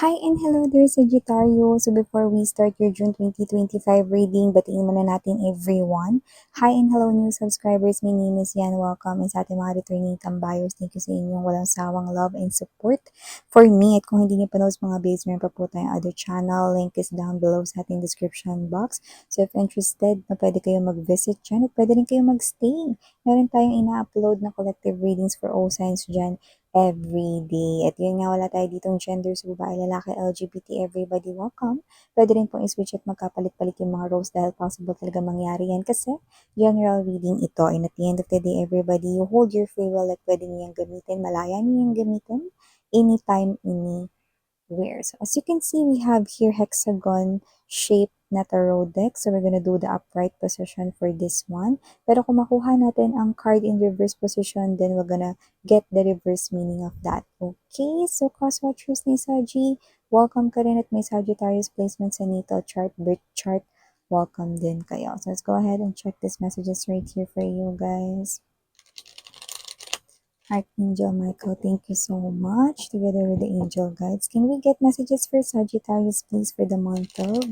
Hi and hello there, Sagittario. So before we start your June 2025 reading, batiin muna natin everyone. Hi and hello new subscribers. My name is Yan. Welcome. And sa ating mga returning tambayers, thank you sa inyong walang sawang love and support for me. At kung hindi niyo pa knows mga babes, meron pa po tayong other channel. Link is down below sa ating description box. So if interested, na pwede kayo mag-visit dyan at pwede rin kayo mag-stay. Meron tayong ina-upload na collective readings for all signs dyan every day. At yun nga, wala tayo ditong gender, so babae, lalaki, LGBT, everybody welcome. Pwede rin pong i-switch at magkapalit-palit yung mga roles dahil possible talaga mangyari yan kasi general reading ito. And at the end of the day, everybody, you hold your free will at pwede niyang gamitin, malaya niyang gamitin, anytime, anywhere. So as you can see, we have here hexagon shape na tarot deck. So we're gonna do the upright position for this one. Pero kung makuha natin ang card in reverse position, then we're gonna get the reverse meaning of that. Okay, so cross-watchers ni Saji, welcome ka rin at may Sagittarius placement sa natal chart, birth chart. Welcome din kayo. So let's go ahead and check these messages right here for you guys. Archangel Michael, thank you so much. Together with the angel guides, can we get messages for Sagittarius, please, for the month of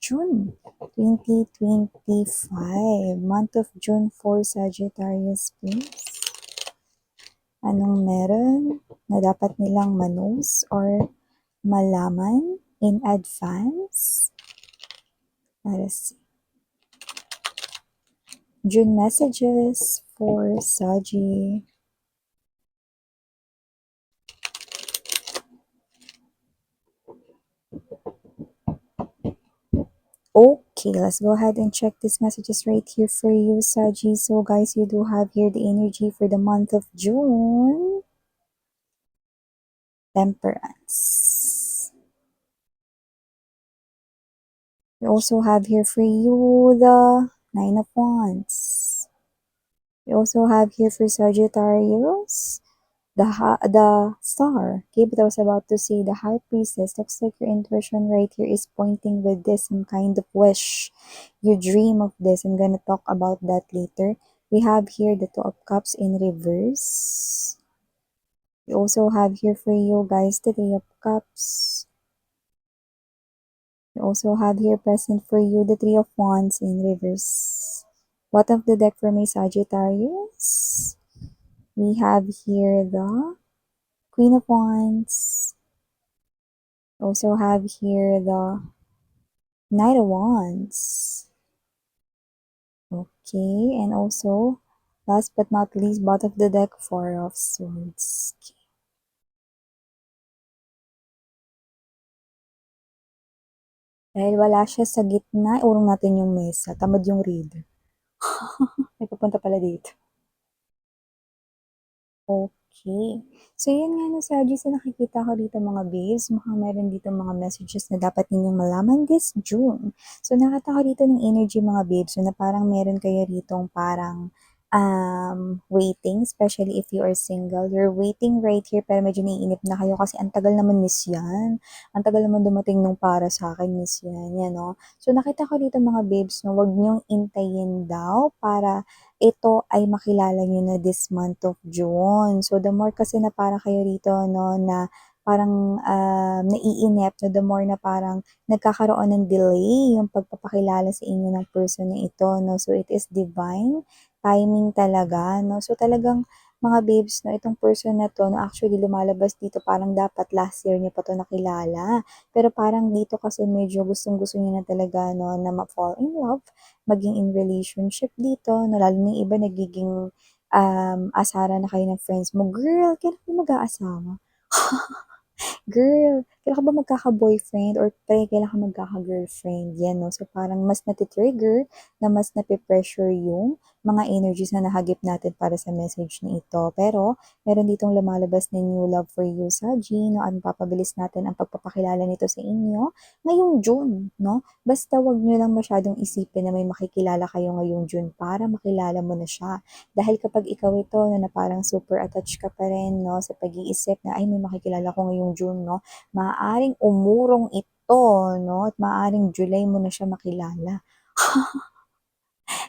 June 2025? Month of June for Sagittarius, please. Anong meron na dapat nilang manose or malaman in advance? Let us see. June messages for Saji. Okay, let's go ahead and check these messages right here for you, Saji. So guys, you do have here the energy for the month of June. Temperance. We also have here for you the Nine of Wands. We also have here for Sagittarius the star. Okay, but I was about to say the high priestess. Looks like your intuition right here is pointing with this, some kind of wish. You dream of this. I'm gonna talk about that later. We have here the Two of Cups in reverse. We also have here for you guys the Three of Cups. We also have here present for you the Three of Wands in reverse. Bottom of the deck for my Sagittarius. We have here the Queen of Wands. Also have here the Knight of Wands. Okay, and also, last but not least, bottom of the deck, Four of Swords. Okay. Dahil wala siya sa gitna, urong natin yung mesa. Tamad yung reader. May papunta pala dito. Okay. So, yun nga no, Saji, sa nakikita ko dito mga babes, mukhang meron dito mga messages na dapat ninyong malaman this June. So, nakita ko dito ng energy mga babes, so na parang meron kayo ditong parang waiting, especially if you are single. You're waiting right here, pero medyo naiinip na kayo kasi ang tagal naman miss yan. Ang tagal naman dumating nung para sa akin miss yan, yan no. So, nakita ko dito mga babes, no, wag niyong intayin daw para ito ay makilala nyo na this month of June. So, the more kasi na para kayo rito, no, na parang naiinip, no, the more na parang nagkakaroon ng delay yung pagpapakilala sa inyo ng person na ito, no. So, it is divine timing talaga, no. So, talagang mga babes, no, itong person na to, no, actually lumalabas dito parang dapat last year niya pa to nakilala. Pero parang dito kasi medyo gustong-gusto niya na talaga, no, na ma-fall in love, maging in relationship dito, no, lalo na yung iba nagiging asara na kayo ng friends mo. Girl, kailan ka mag-aasawa? Girl, kailan ka ba magkaka-boyfriend or pre, kailan ka magkaka-girlfriend? Yan, no? So, parang mas natitrigger na mas napipressure yung mga energies na nahagip natin para sa message na ito. Pero, meron ditong lumalabas na new love for you, Saji, no? At papabilis natin ang pagpapakilala nito sa inyo ngayong June, no? Basta wag nyo lang masyadong isipin na may makikilala kayo ngayong June para makilala mo na siya. Dahil kapag ikaw ito na parang super attached ka pa rin, no, sa pag-iisip na ay may makikilala ko ngayong June, no, maaaring umurong ito, no, at maaaring July mo na siya makilala.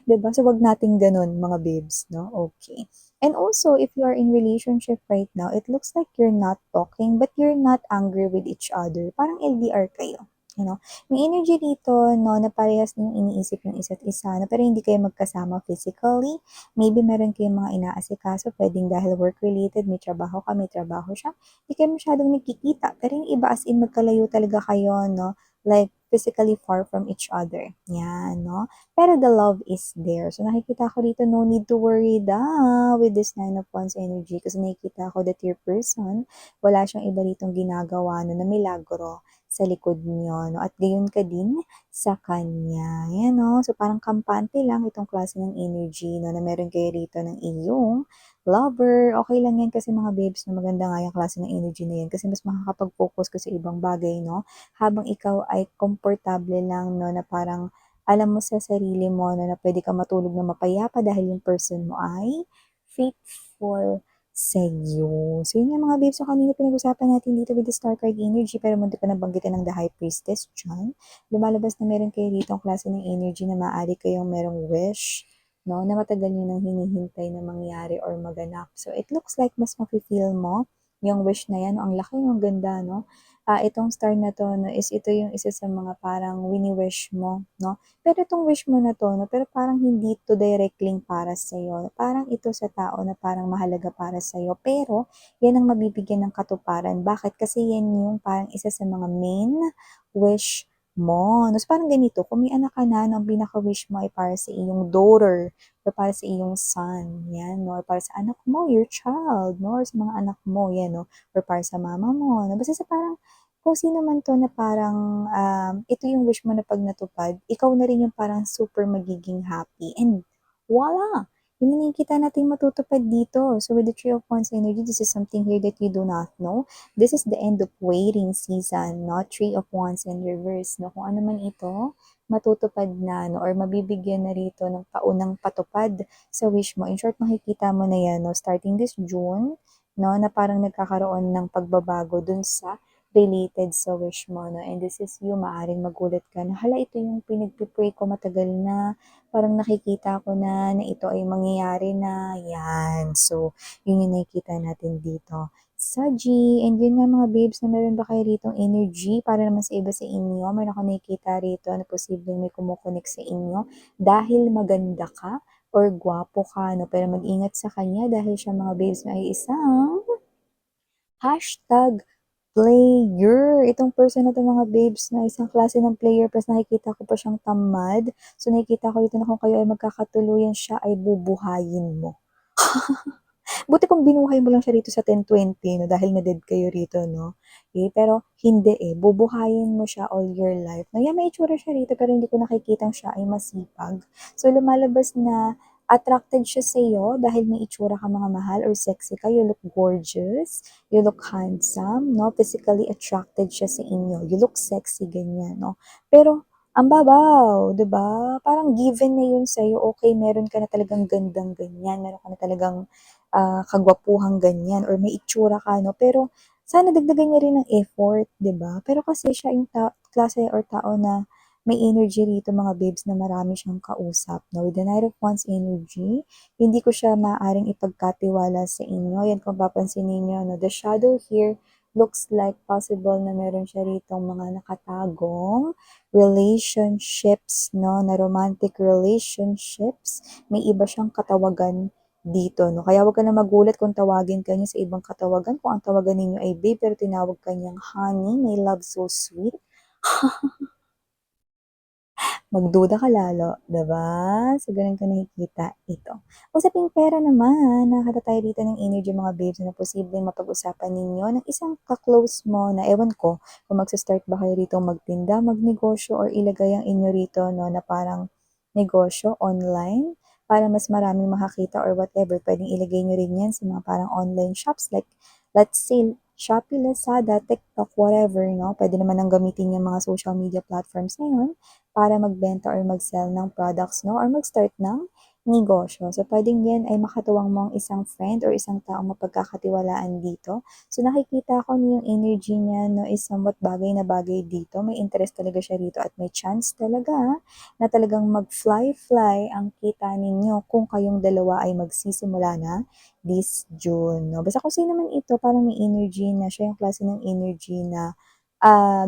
'Di ba? So, wag nating ganun, mga babes, no? Okay. And also, if you are in relationship right now, it looks like you're not talking, but you're not angry with each other. Parang LDR kayo. You know, may energy dito, no, na parehas yung iniisip yung isa't isa, no, pero hindi kayo magkasama physically. Maybe meron kayong mga inaasikaso, pwedeng dahil work-related, may trabaho ka, may trabaho siya. Hindi kayo masyadong nagkikita, pero yung iba as in magkalayo talaga kayo, no, like physically far from each other. Yan, no? Pero the love is there. So nakikita ko dito, no need to worry daw with this Nine of Wands energy kasi nakikita ko that your person, wala siyang iba ditong ginagawa no, na milagro sa likod niyo. No? At gayon ka din sa kanya. Yan, no? So parang kampante lang itong klase ng energy no, na meron kayo rito ng iyong lover. Okay lang yan kasi mga babes na maganda nga yung klase ng energy na yan kasi mas makakapag-focus ka sa ibang bagay, no? Habang ikaw ay komportable lang, no, na parang alam mo sa sarili mo na pwede ka matulog na mapayapa dahil yung person mo ay faithful sa iyo. So, yun nga mga babes. So, kanina pinag-usapan natin dito with the Star card energy pero munti ko nabanggitin ng the High Priestess dyan. Lumalabas na meron kayo dito ang klase ng energy na maaari kayong merong wish, no, na matagal nyo nang hinihintay na mangyari or maganap. So, it looks like mas mafe-feel mo yung wish na yan. Ang laki, ang ganda, no? Itong star na to, no, is ito yung isa sa mga parang wini-wish mo, no? Pero itong wish mo na to, no, pero parang hindi to directly para sa'yo. Parang ito sa tao na parang mahalaga para sa'yo. Pero, yan ang mabibigyan ng katuparan. Bakit? Kasi yan yung parang isa sa mga main wish mo. No, so parang ganito, kung may anak ka na, no, ang pinaka-wish mo ay para sa iyong daughter, or para sa iyong son, yan, no, or para sa anak mo, your child, no, or sa mga anak mo, yan, no, or para sa mama mo, no, basta sa parang kung sino man 'to na parang, ito yung wish mo na 'pag natupad, ikaw na rin yung parang super magiging happy and voila! Yun na nakikita nating matutupad dito. So with the Three of Wands energy, this is something here that you do not know. This is the end of waiting season, not Three of Wands in reverse, 'no? Kung ano man ito, matutupad na, 'no, or mabibigyan na rito ng paunang patupad sa wish mo. In short, makikita mo na 'yan, 'no, starting this June, 'no, na parang nagkakaroon ng pagbabago dun sa related sa wish mo, no? And this is you, maaring magulat ka na, hala, ito yung pinagpipray ko matagal na, parang nakikita ko na ito ay mangyayari na, yan. So, yun yung nakikita natin dito sa G. And yun nga mga babes, na meron ba kayo rito energy para naman sa iba sa inyo? Meron ako nakikita rito na posibleng may kumukonek sa inyo dahil maganda ka or gwapo ka, no? Pero mag-ingat sa kanya dahil siya mga babes na ay isang hashtag player. Itong person na to mga babes na isang klase ng player plus nakikita ko pa siyang tamad. So nakikita ko dito na kung kayo ay magkakatuluyan siya ay bubuhayin mo. Buti kung binuhay mo lang siya rito sa 1020, no, dahil na-dead kayo rito, no? Pero hindi bubuhayin mo siya all your life. No, yeah, may itsura siya rito, pero hindi ko nakikita siya ay masipag. So, lumalabas na attracted siya sa iyo dahil may itsura ka mga mahal or sexy ka, you look gorgeous, you look handsome, no? Physically attracted siya sa inyo. You look sexy, ganyan, no? Pero, ang babaw, 'di ba? Parang given na 'yun sa iyo. Okay, meron ka na talagang gandang ganyan, meron ka na talagang kagwapuhang ganyan or may itsura ka, no? Pero sana dagdagan niya rin ng effort, 'di ba? Pero kasi siya yung klase or tao na may energy rito mga babes na marami siyang kausap, no? With the Knight of Wands energy, hindi ko siya maaaring ipagkatiwala sa inyo. Yan kung papansin niyo, no? The shadow here looks like possible na meron siya ritong mga nakatagong relationships, no? Na romantic relationships. May iba siyang katawagan dito, no? Kaya wag ka na magulat kung tawagin ka niya sa ibang katawagan. Kung ang tawagan ninyo ay babe, pero tinawag ka niyang honey, may love so sweet, magduda ka lalo, 'di ba? So, ganun ko nakikita ito. Usaping pera naman, nakakita tayo dito ng energy mga babes na posibleng mapag-usapan ninyo ng isang ka-close mo na ewan ko kung magsa-start ba kayo rito magtinda, magnegosyo, or ilagay ang inyo rito, no, na parang negosyo online para mas maraming makakita or whatever. Pwedeng ilagay nyo rin yan sa mga parang online shops like, let's say, Shopee, Lazada, TikTok, whatever, no? Pwede naman nang gamitin yung mga social media platforms na yun para magbenta or mag-sell ng products, no? Or mag-start ng negosyo. So, puwedeng 'yan ay makatuwang mong isang friend or isang taong mapagkakatiwalaan dito. So, nakikita ko na yung energy niya 'no is somewhat bagay na bagay dito. May interest talaga siya rito at may chance talaga na talagang mag-fly-fly ang kita ninyo kung kayong dalawa ay magsisimula na this June 'no. Basta kung sino man ito parang may energy na siya yung klase ng energy na,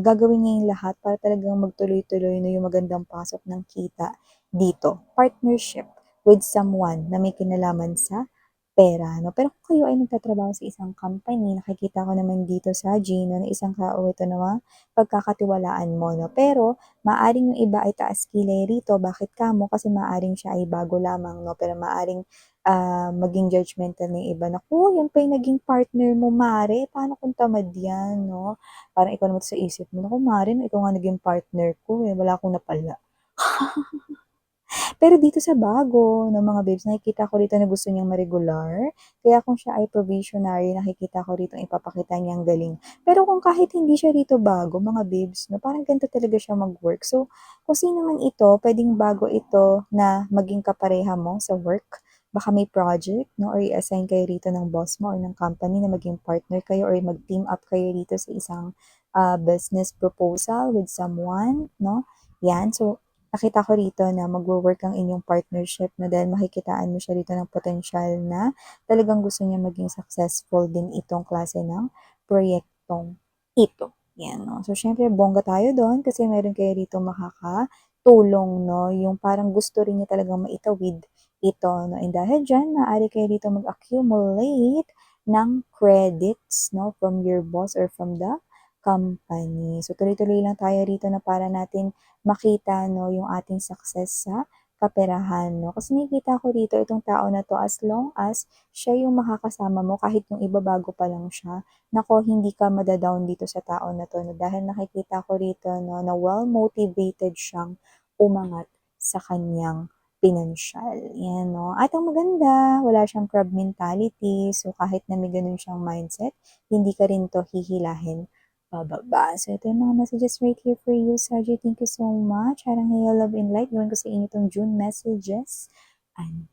gagawin niya yung lahat para talagang magtuloy-tuloy na yung magandang pasok ng kita dito. Partnership with someone na may kinalaman sa pera 'no. Pero kung kayo ay nagtatrabaho sa isang company, nakikita ko naman dito sa Gino na isang tao ito na pagkakatiwalaan mo 'no. Pero maaaring yung iba ay taas kilay rito, bakit kamo? Kasi maaaring siya ay bago lamang 'no, pero maaaring, maging judgmental ng iba, "Naku, yan pa yung naging partner mo mare, paano kung tamad yan 'no?" Parang ikaw naman sa isip mo, "Naku mare, ikaw nga naging partner ko, eh, wala akong napala." Pero dito sa bago ng mga babes, nakikita ko rito na gusto niyang ma-regular. Kaya kung siya ay probationary, nakikita ko rito ipapakita niyang galing. Pero kung kahit hindi siya rito bago, mga babes, no, parang ganito talaga siya mag-work. So, kung sino man ito, pwedeng bago ito na maging kapareha mo sa work. Baka may project, no, or i-assign kayo rito ng boss mo or ng company na maging partner kayo or mag-team up kayo rito sa isang business proposal with someone, no? Yan. So, nakita ko rito na magwo-work ang inyong partnership na dahil makikitaan mo siya rito ng potensyal na talagang gusto niya maging successful din itong klase ng proyektong ito. Yan, no? So, syempre, bongga tayo doon kasi meron kayo rito makakatulong, no? Yung parang gusto rin niya talagang maitawid ito, no? And dahil dyan, maaari kayo rito mag-accumulate ng credits, no? From your boss or from the company. So, tuloy-tuloy lang tayo rito na para natin makita 'no, yung ating success sa kaperahan 'no. Kasi nakikita ko rito itong tao na 'to as long as siya yung makakasama mo kahit yung iba bago pa lang siya, naku hindi ka mada-down dito sa tao na 'to 'no, dahil nakikita ko rito 'no, na well-motivated siyang umangat sa kanyang pinansiyal, 'yan 'no. At ang maganda, wala siyang crab mentality, so kahit na may gano'n siyang mindset, hindi ka rin 'to hihilahin pababa. So, ito yung mga messages right here for you, Saji. Thank you so much. Harang hayo, love and light. Gawin ko sa inyo itong June messages. And,